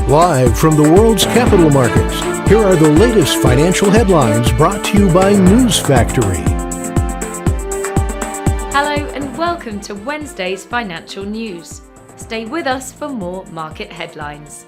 Live from the world's capital markets, here are the latest financial headlines brought to you by News Factory. Hello and welcome to Wednesday's financial news. Stay with us for more market headlines.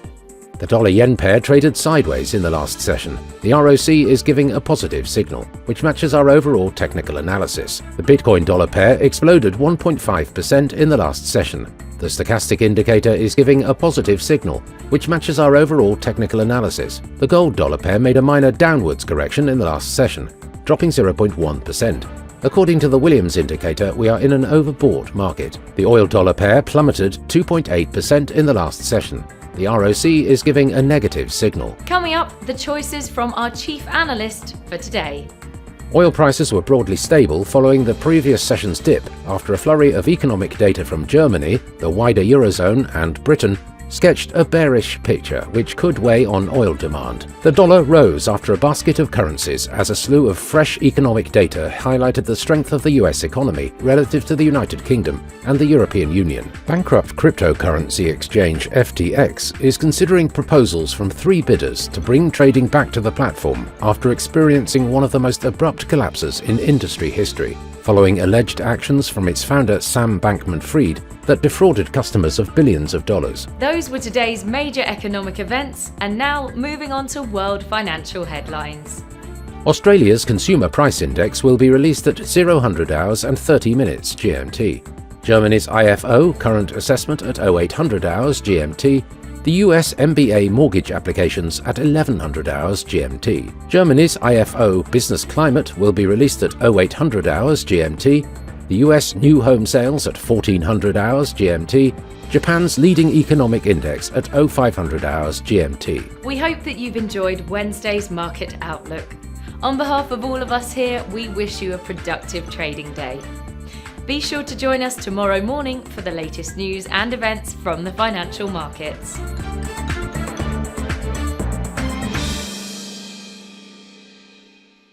The dollar-yen pair traded sideways in the last session. The ROC is giving a positive signal, which matches our overall technical analysis. The Bitcoin-dollar pair exploded 1.5% in the last session. The stochastic indicator is giving a positive signal, which matches our overall technical analysis. The gold-dollar pair made a minor downwards correction in the last session, dropping 0.1%. According to the Williams indicator, we are in an overbought market. The oil-dollar pair plummeted 2.8% in the last session. The ROC is giving a negative signal. Coming up, the choices from our chief analyst for today. Oil prices were broadly stable following the previous session's dip after a flurry of economic data from Germany, the wider Eurozone and Britain sketched a bearish picture which could weigh on oil demand. The dollar rose after a basket of currencies as a slew of fresh economic data highlighted the strength of the US economy relative to the United Kingdom and the European Union. Bankrupt cryptocurrency exchange FTX is considering proposals from 3 bidders to bring trading back to the platform after experiencing one of the most abrupt collapses in industry history, following alleged actions from its founder Sam Bankman-Fried that defrauded customers of billions of dollars. Those were today's major economic events, and now moving on to world financial headlines. Australia's Consumer Price Index will be released at 0000 hours and 30 minutes GMT. Germany's IFO current assessment at 0800 hours GMT. The US MBA mortgage applications at 1100 hours GMT. Germany's IFO business climate will be released at 0800 hours GMT. The US new home sales at 1400 hours GMT. Japan's leading economic index at 0500 hours GMT. We hope that you've enjoyed Wednesday's market outlook. On behalf of all of us here, we wish you a productive trading day. Be sure to join us tomorrow morning for the latest news and events from the financial markets.